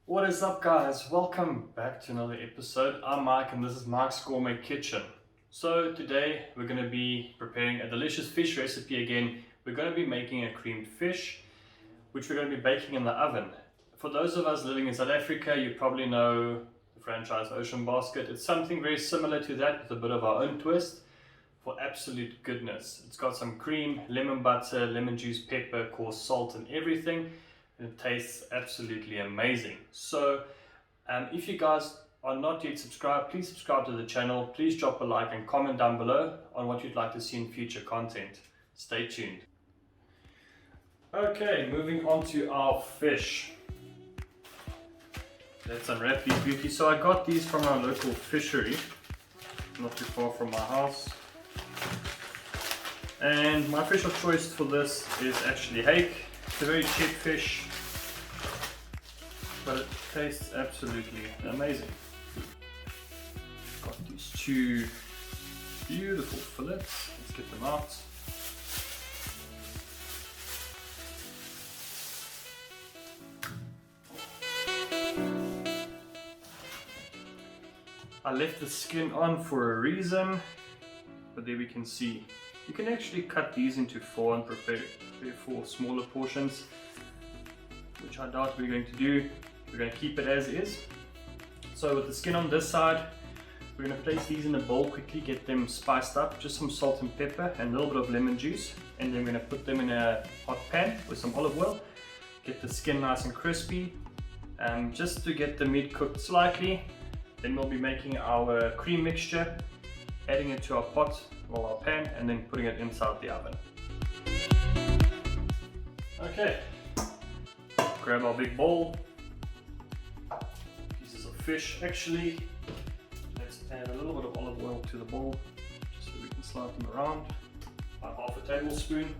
What is up, guys? Welcome back to another episode. I'm Mike and this is Mike's Gourmet Kitchen. So today we're going to be preparing a delicious fish recipe again. We're going to be making a creamed fish which we're going to be baking in the oven. For those of us living in South Africa, you probably know the franchise Ocean Basket. It's something very similar to that with a bit of our own twist for absolute goodness. It's got some cream, lemon butter, lemon juice, pepper, coarse salt and everything. It tastes absolutely amazing. So if you guys are not yet subscribed, please subscribe to the channel. Please drop a like and comment down below on what you'd like to see in future content. Stay tuned. Okay, moving on to our fish. Let's unwrap these beauties. So I got these from our local fishery, not too far from my house. And my fish of choice for this is actually hake. It's a very cheap fish, but it tastes absolutely amazing. Got these two beautiful fillets. Let's get them out. I left the skin on for a reason, but there we can see. You can actually cut these into four and prepare for smaller portions, which I doubt we're going to do. We're going to keep it as is. So with the skin on this side, we're going to place these in a bowl quickly, get them spiced up, just some salt and pepper and a little bit of lemon juice, and then we're going to put them in a hot pan with some olive oil, get the skin nice and crispy, just to get the meat cooked slightly. Then we'll be making our cream mixture, adding it to our pot or our pan, and then putting it inside the oven. Okay, grab our big bowl, pieces of fish. Actually, let's add a little bit of olive oil to the bowl, just so we can slide them around, about half a tablespoon,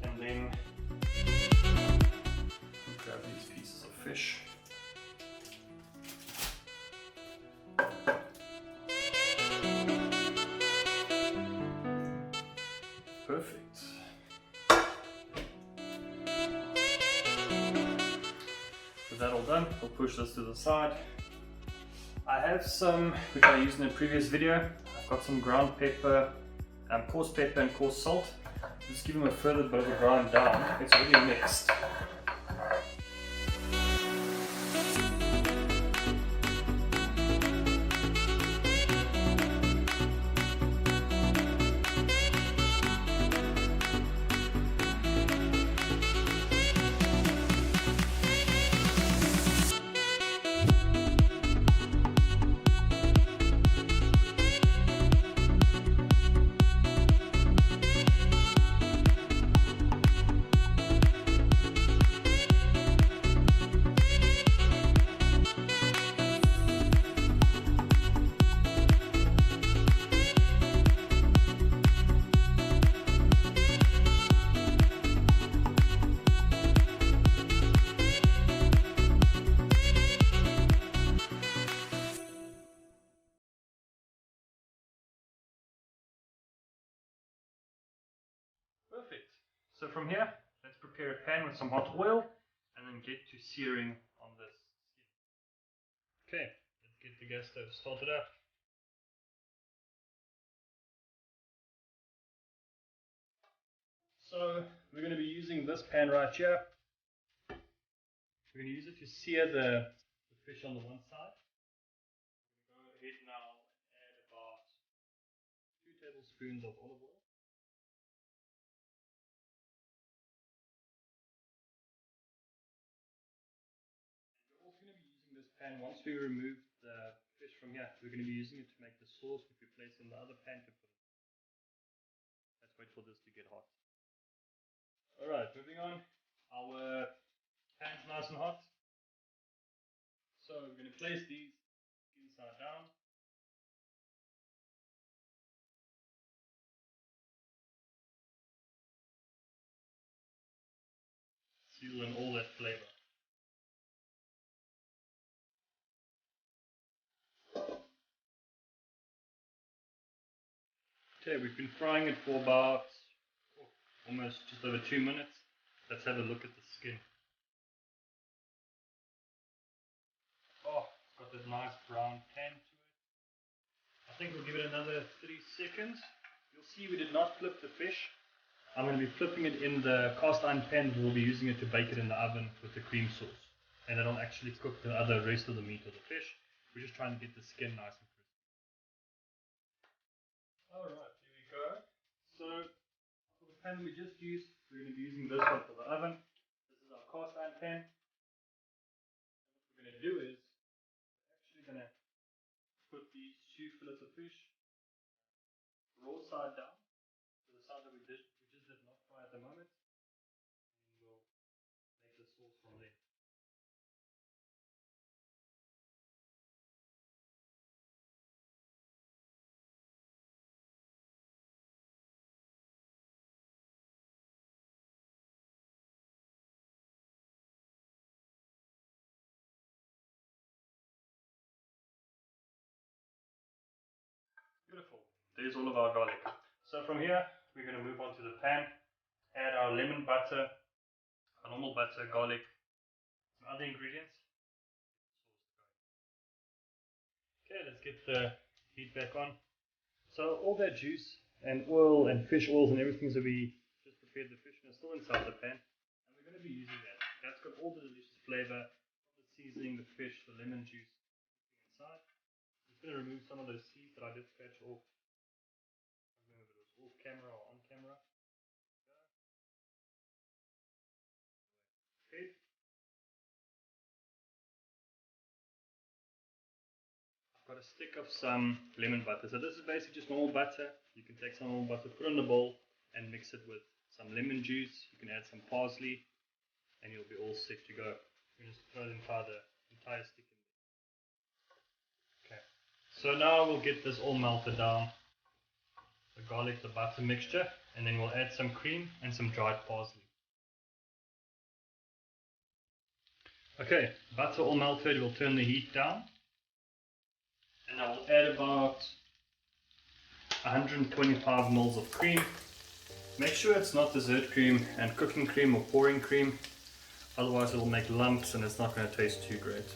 and then grab these pieces of fish. Perfect. With that all done, we'll push this to the side. I have some, which I used in a previous video. I've got some ground pepper, coarse pepper and coarse salt. Just give them a further bit of a grind down. It's already mixed. Perfect. So from here, let's prepare a pan with some hot oil and then get to searing on this skin. Okay, let's get the gas stove started up. So we're going to be using this pan right here. We're going to use it to sear the fish on the one side. Go ahead now and add about 2 tablespoons of olive oil. We're also going to be using this pan once we remove the fish from here. We're going to be using it to make the sauce which we place in the other pan to put. Let's wait for this to get hot. Alright, moving on. Our pan's nice and hot. So we're going to place these inside down. Seal in all that flavor. Okay, we've been frying it for about almost just over 2 minutes. Let's have a look at the skin. nice brown tan to it. I think we'll give it another 30 seconds. You'll see we did not flip the fish. I'm going to be flipping it in the cast iron pan. We'll be using it to bake it in the oven with the cream sauce. And it'll actually cook the rest of the meat of the fish. We're just trying to get the skin nice and crispy. Alright, here we go. So, for the pan we just used, we're going to be using this one for the oven. This is our cast iron pan. And what we're going to do is, we're actually going to put these 2 fillets of fish raw side down to the side that we just did not fry at the moment. And we'll make the sauce from there. Beautiful. There's all of our garlic. So from here, we're going to move on to the pan, add our lemon butter, our normal butter, garlic, some other ingredients. Okay, let's get the heat back on. So all that juice and oil and fish oils and everything that we just prepared the fish is still inside the pan. And we're going to be using that. That's got all the delicious flavor from the seasoning, the fish, the lemon juice inside. I'm just going to remove some of those seeds that I did scratch off. I don't know if it was off camera or on camera. Okay. I've got a stick of some lemon butter. So this is basically just normal butter. You can take some normal butter, put it in a bowl and mix it with some lemon juice. You can add some parsley and you'll be all set to go. You just throw the entire stick in there. Okay. So now we'll get this all melted down. The garlic, the butter mixture, and then we'll add some cream and some dried parsley. Okay, butter all melted, we'll turn the heat down. And I will add about 125 ml of cream. Make sure it's not dessert cream and cooking cream or pouring cream, otherwise it will make lumps and it's not going to taste too great.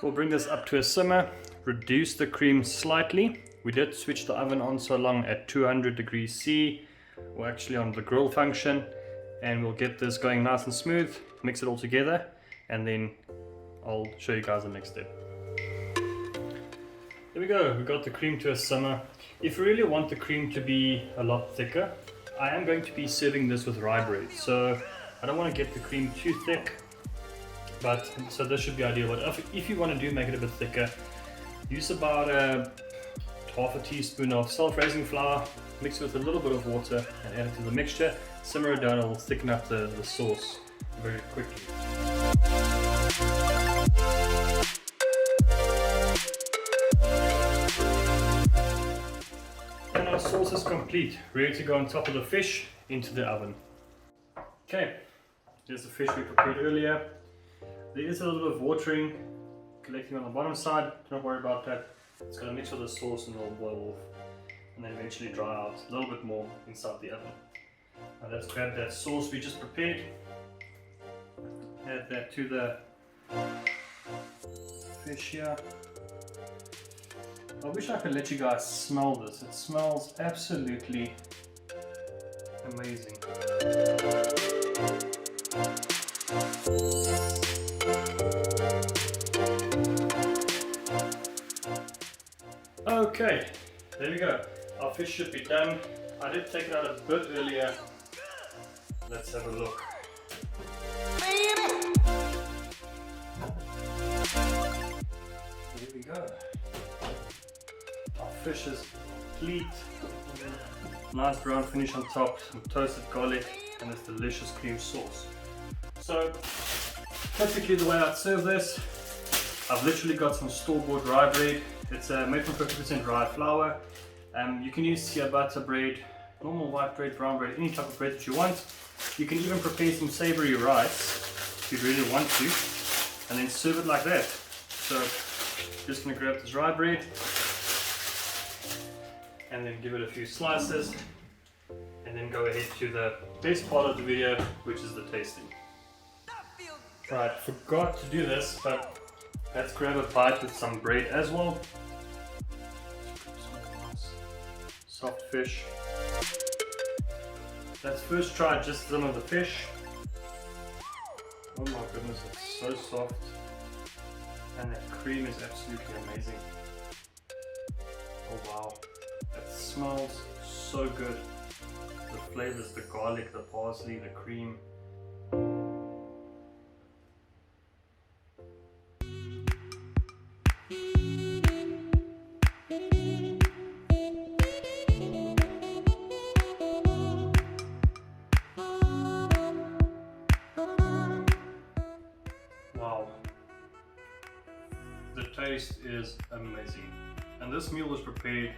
We'll bring this up to a simmer, reduce the cream slightly. We did switch the oven on so long at 200 degrees C, or actually on the grill function, and we'll get this going nice and smooth, mix it all together, and then I'll show you guys the next step. There we go, we got the cream to a simmer. If you really want the cream to be a lot thicker, I am going to be serving this with rye bread, so I don't want to get the cream too thick, but so this should be ideal. But if you want to make it a bit thicker, use about half a teaspoon of self-raising flour, mix it with a little bit of water and add it to the mixture. Simmer it down, it will thicken up the sauce very quickly. And our sauce is complete, ready to go on top of the fish into the oven. Okay, here's the fish we prepared earlier. There is a little bit of watering collecting on the bottom side, don't worry about that. It's going to mix with the sauce and it'll boil off and then eventually dry out a little bit more inside the oven. Now let's grab that sauce we just prepared, add that to the fish here. I wish I could let you guys smell this. It smells absolutely amazing. Okay, there we go. Our fish should be done. I did take it out a bit earlier. Let's have a look. Here we go. Our fish is complete. Nice brown finish on top, some toasted garlic, and this delicious cream sauce. So, typically the way I'd serve this, I've literally got some store-bought rye bread. It's made from 50% rye flour. You can use ciabatta bread, normal white bread, brown bread, any type of bread that you want. You can even prepare some savory rice if you really want to, and then serve it like that. So, just going to grab this rye bread and then give it a few slices, and then go ahead to the best part of the video, which is the tasting. Right, forgot to do this, but let's grab a bite with some bread as well. Soft fish. Let's first try just some of the fish. Oh my goodness, it's so soft. And that cream is absolutely amazing. Oh wow, that smells so good. The flavors, the garlic, the parsley, the cream. Wow, the taste is amazing, and this meal was prepared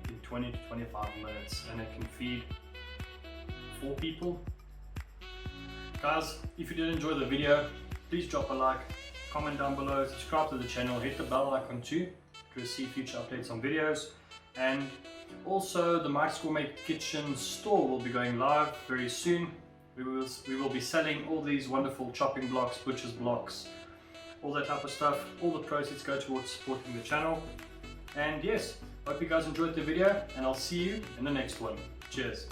in 20 to 25 minutes and it can feed 4 people. Guys, if you did enjoy the video, please drop a like, comment down below, subscribe to the channel, hit the bell icon too to receive future updates on videos. And also the Mike's Gourmet Kitchen store will be going live very soon. We will be selling all these wonderful chopping blocks, butcher's blocks, all that type of stuff. All the proceeds go towards supporting the channel. And yes, hope you guys enjoyed the video, and I'll see you in the next one. Cheers.